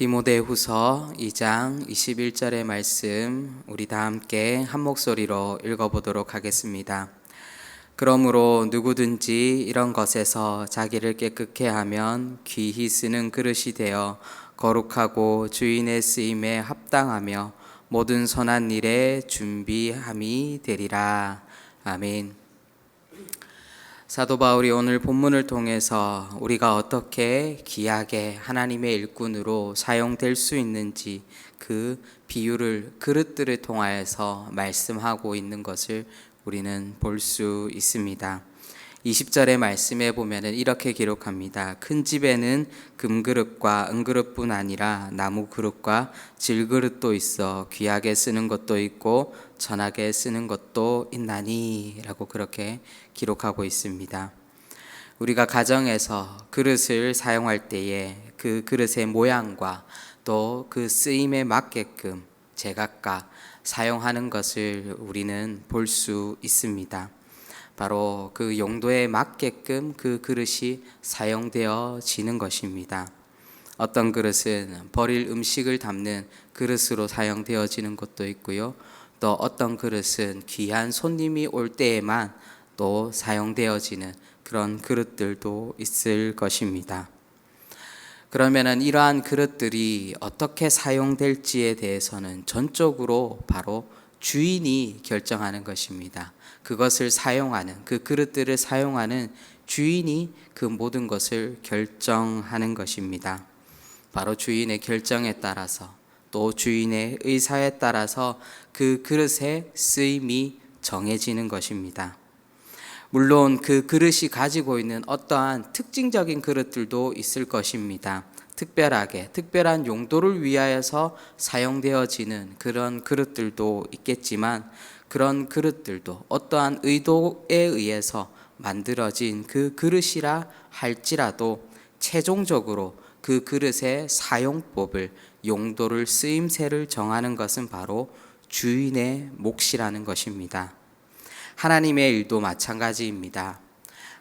디모데후서 2장 21절의 말씀 우리 다 함께 한 목소리로 읽어보도록 하겠습니다. 그러므로 누구든지 이런 것에서 자기를 깨끗게 하면 귀히 쓰는 그릇이 되어 거룩하고 주인의 쓰임에 합당하며 모든 선한 일에 준비함이 되리라. 아멘. 사도 바울이 오늘 본문을 통해서 우리가 어떻게 귀하게 하나님의 일꾼으로 사용될 수 있는지 그 비유를 그릇들을 통하여서 말씀하고 있는 것을 우리는 볼 수 있습니다. 20절의 말씀에 보면은 이렇게 기록합니다. 큰 집에는 금그릇과 은그릇뿐 아니라 나무 그릇과 질그릇도 있어 귀하게 쓰는 것도 있고 천하게 쓰는 것도 있나니 라고 그렇게 기록하고 있습니다. 우리가 가정에서 그릇을 사용할 때에 그 그릇의 모양과 또 그 쓰임에 맞게끔 제각각 사용하는 것을 우리는 볼 수 있습니다. 바로 그 용도에 맞게끔 그 그릇이 사용되어지는 것입니다. 어떤 그릇은 버릴 음식을 담는 그릇으로 사용되어지는 것도 있고요. 또 어떤 그릇은 귀한 손님이 올 때에만 또 사용되어지는 그런 그릇들도 있을 것입니다. 그러면은 이러한 그릇들이 어떻게 사용될지에 대해서는 전적으로 바로 주인이 결정하는 것입니다. 그것을 사용하는, 그 그릇들을 사용하는 주인이 그 모든 것을 결정하는 것입니다. 바로 주인의 결정에 따라서 또 주인의 의사에 따라서 그 그릇의 쓰임이 정해지는 것입니다. 물론 그 그릇이 가지고 있는 어떠한 특징적인 그릇들도 있을 것입니다. 특별한 용도를 위하여서 사용되어지는 그런 그릇들도 있겠지만 그런 그릇들도 어떠한 의도에 의해서 만들어진 그 그릇이라 할지라도 최종적으로 그 그릇의 사용법을, 용도를, 쓰임새를 정하는 것은 바로 주인의 몫이라는 것입니다. 하나님의 일도 마찬가지입니다.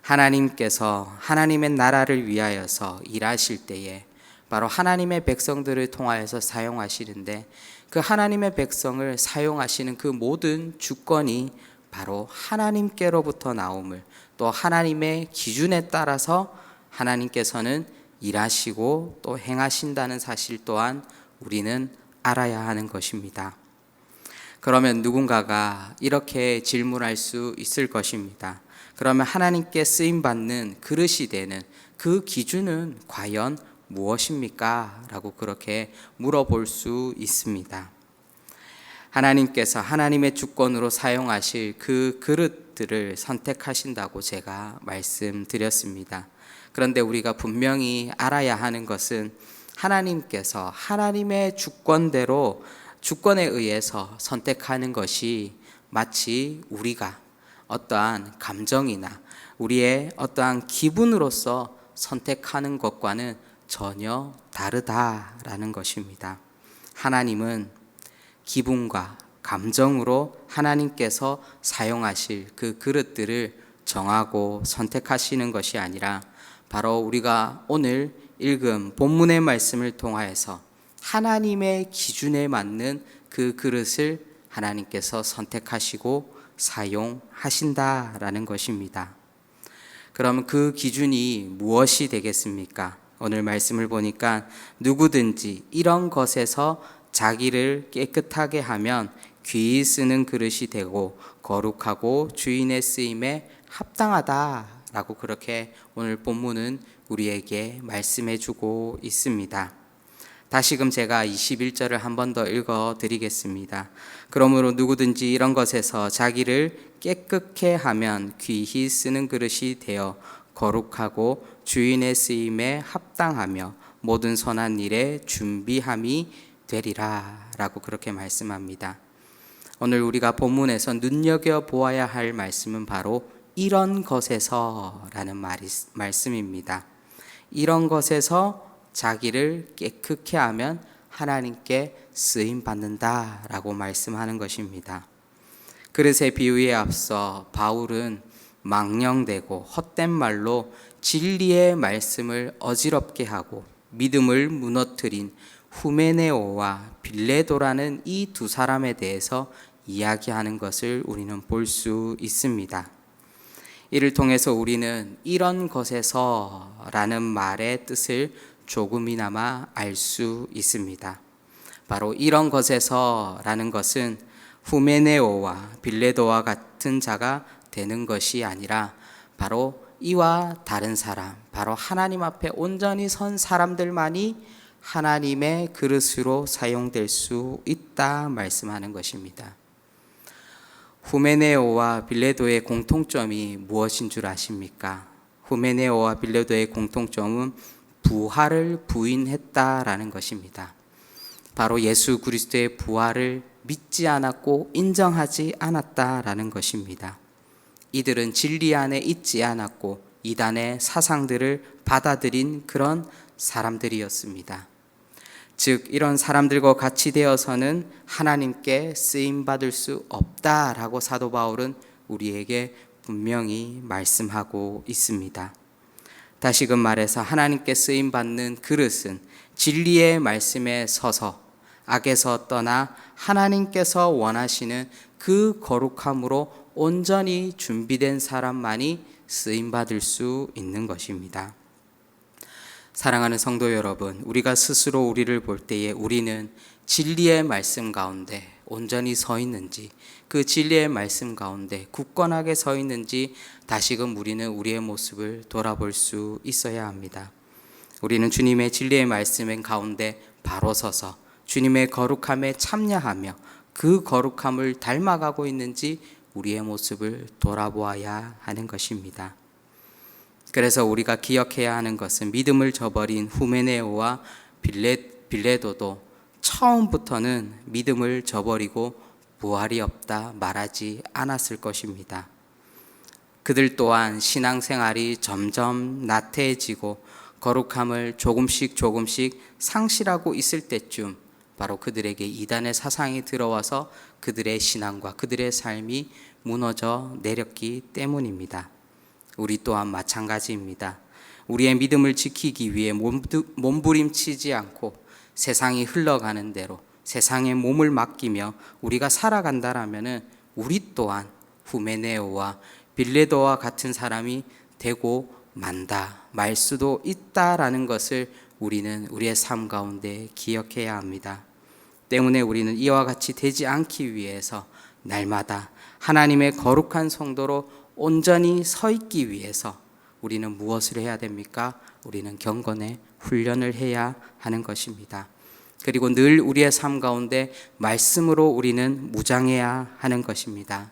하나님께서 하나님의 나라를 위하여서 일하실 때에 바로 하나님의 백성들을 통하여서 사용하시는데 그 하나님의 백성을 사용하시는 그 모든 주권이 바로 하나님께로부터 나옴을 또 하나님의 기준에 따라서 하나님께서는 일하시고 또 행하신다는 사실 또한 우리는 알아야 하는 것입니다. 그러면 누군가가 이렇게 질문할 수 있을 것입니다. 그러면 하나님께 쓰임받는 그릇이 되는 그 기준은 과연 무엇입니까? 라고 그렇게 물어볼 수 있습니다. 하나님께서 하나님의 주권으로 사용하실 그 그릇들을 선택하신다고 제가 말씀드렸습니다. 그런데 우리가 분명히 알아야 하는 것은 하나님께서 하나님의 주권대로 주권에 의해서 선택하는 것이 마치 우리가 어떠한 감정이나 우리의 어떠한 기분으로서 선택하는 것과는 전혀 다르다라는 것입니다. 하나님은 기분과 감정으로 하나님께서 사용하실 그 그릇들을 정하고 선택하시는 것이 아니라 바로 우리가 오늘 읽은 본문의 말씀을 통하여서 하나님의 기준에 맞는 그 그릇을 하나님께서 선택하시고 사용하신다라는 것입니다. 그럼 그 기준이 무엇이 되겠습니까? 오늘 말씀을 보니까 누구든지 이런 것에서 자기를 깨끗하게 하면 귀히 쓰는 그릇이 되고 거룩하고 주인의 쓰임에 합당하다라고 그렇게 오늘 본문은 우리에게 말씀해 주고 있습니다. 다시금 제가 21절을 한 번 더 읽어 드리겠습니다. 그러므로 누구든지 이런 것에서 자기를 깨끗게 하면 귀히 쓰는 그릇이 되어 거룩하고 주인의 쓰임에 합당하며 모든 선한 일에 준비함이 되리라 라고 그렇게 말씀합니다. 오늘 우리가 본문에서 눈여겨보아야 할 말씀은 바로 이런 것에서 라는 말씀입니다. 이런 것에서 자기를 깨끗게 하면 하나님께 쓰임받는다 라고 말씀하는 것입니다. 그릇의 비유에 앞서 바울은 망령되고 헛된 말로 진리의 말씀을 어지럽게 하고 믿음을 무너뜨린 후메네오와 빌레도라는 이 두 사람에 대해서 이야기하는 것을 우리는 볼 수 있습니다. 이를 통해서 우리는 이런 것에서 라는 말의 뜻을 조금이나마 알 수 있습니다. 바로 이런 것에서 라는 것은 후메네오와 빌레도와 같은 자가 되는 것이 아니라 바로 이와 다른 사람, 바로 하나님 앞에 온전히 선 사람들만이 하나님의 그릇으로 사용될 수 있다 말씀하는 것입니다. 후메네오와 빌레도의 공통점이 무엇인 줄 아십니까? 후메네오와 빌레도의 공통점은 부활을 부인했다라는 것입니다. 바로 예수 그리스도의 부활을 믿지 않았고 인정하지 않았다라는 것입니다. 이들은 진리 안에 있지 않았고 이단의 사상들을 받아들인 그런 사람들이었습니다. 즉 이런 사람들과 같이 되어서는 하나님께 쓰임받을 수 없다라고 사도 바울은 우리에게 분명히 말씀하고 있습니다. 다시금 말해서 하나님께 쓰임받는 그릇은 진리의 말씀에 서서 악에서 떠나 하나님께서 원하시는 그 거룩함으로 온전히 준비된 사람만이 쓰임받을 수 있는 것입니다. 사랑하는 성도 여러분, 우리가 스스로 우리를 볼 때에 우리는 진리의 말씀 가운데 온전히 서 있는지, 그 진리의 말씀 가운데 굳건하게 서 있는지 다시금 우리는 우리의 모습을 돌아볼 수 있어야 합니다. 우리는 주님의 진리의 말씀 가운데 바로 서서 주님의 거룩함에 참여하며 그 거룩함을 닮아가고 있는지 우리의 모습을 돌아보아야 하는 것입니다. 그래서 우리가 기억해야 하는 것은 믿음을 저버린 후메네오와 빌레도도 처음부터는 믿음을 저버리고 부활이 없다 말하지 않았을 것입니다. 그들 또한 신앙생활이 점점 나태해지고 거룩함을 조금씩 상실하고 있을 때쯤 바로 그들에게 이단의 사상이 들어와서 그들의 신앙과 그들의 삶이 무너져 내렸기 때문입니다. 우리 또한 마찬가지입니다. 우리의 믿음을 지키기 위해 몸부림치지 않고 세상이 흘러가는 대로 세상에 몸을 맡기며 우리가 살아간다라면 우리 또한 후메네오와 빌레도와 같은 사람이 되고 말 수도 있다라는 것을 우리는 우리의 삶 가운데 기억해야 합니다. 때문에 우리는 이와 같이 되지 않기 위해서 날마다 하나님의 거룩한 성도로 온전히 서 있기 위해서 우리는 무엇을 해야 됩니까? 우리는 경건의 훈련을 해야 하는 것입니다. 그리고 늘 우리의 삶 가운데 말씀으로 우리는 무장해야 하는 것입니다.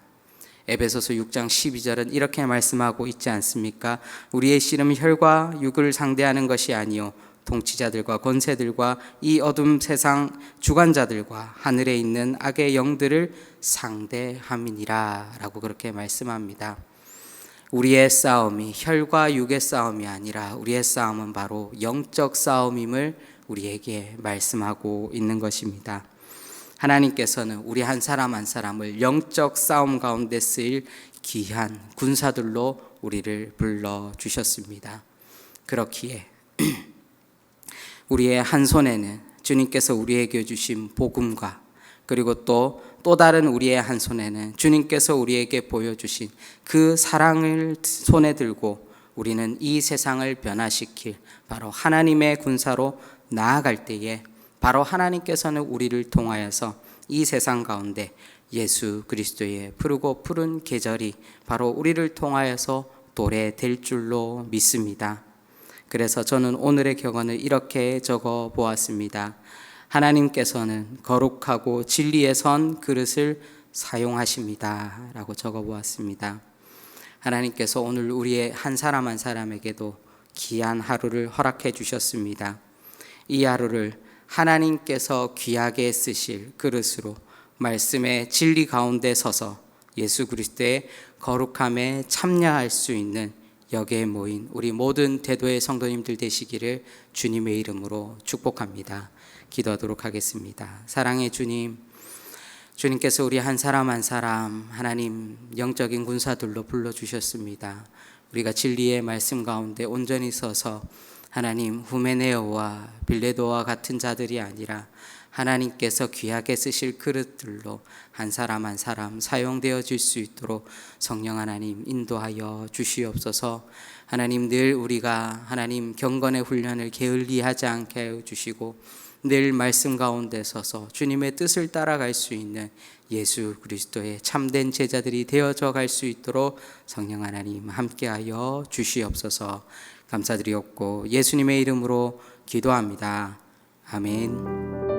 에베소서 6장 12절은 이렇게 말씀하고 있지 않습니까? 우리의 씨름은 혈과 육을 상대하는 것이 아니요 통치자들과 권세들과 이 어둠 세상 주관자들과 하늘에 있는 악의 영들을 상대함이니라 라고 그렇게 말씀합니다. 우리의 싸움이 혈과 육의 싸움이 아니라 우리의 싸움은 바로 영적 싸움임을 우리에게 말씀하고 있는 것입니다. 하나님께서는 우리 한 사람 한 사람을 영적 싸움 가운데 쓰일 귀한 군사들로 우리를 불러주셨습니다. 그렇기에 우리의 한 손에는 주님께서 우리에게 주신 복음과 그리고 또 다른 우리의 한 손에는 주님께서 우리에게 보여주신 그 사랑을 손에 들고 우리는 이 세상을 변화시킬 바로 하나님의 군사로 나아갈 때에 바로 하나님께서는 우리를 통하여서 이 세상 가운데 예수 그리스도의 푸르고 푸른 계절이 바로 우리를 통하여서 도래될 줄로 믿습니다. 그래서 저는 오늘의 격언을 이렇게 적어 보았습니다. 하나님께서는 거룩하고 진리에 선 그릇을 사용하십니다 라고 적어 보았습니다. 하나님께서 오늘 우리의 한 사람 한 사람에게도 귀한 하루를 허락해 주셨습니다. 이 하루를 하나님께서 귀하게 쓰실 그릇으로 말씀의 진리 가운데 서서 예수 그리스도의 거룩함에 참여할 수 있는 여기에 모인 우리 모든 대도의 성도님들 되시기를 주님의 이름으로 축복합니다. 기도하도록 하겠습니다. 사랑의 주님, 주님께서 우리 한 사람 한 사람 하나님 영적인 군사들로 불러주셨습니다. 우리가 진리의 말씀 가운데 온전히 서서 하나님, 후메네오와 빌레도와 같은 자들이 아니라 하나님께서 귀하게 쓰실 그릇들로 한 사람 한 사람 사용되어질 수 있도록 성령 하나님 인도하여 주시옵소서. 하나님, 늘 우리가 하나님 경건의 훈련을 게을리하지 않게 하여 주시고 늘 말씀 가운데 서서 주님의 뜻을 따라갈 수 있는 예수 그리스도의 참된 제자들이 되어져 갈 수 있도록 성령 하나님 함께하여 주시옵소서. 감사드리옵고 예수님의 이름으로 기도합니다. 아멘.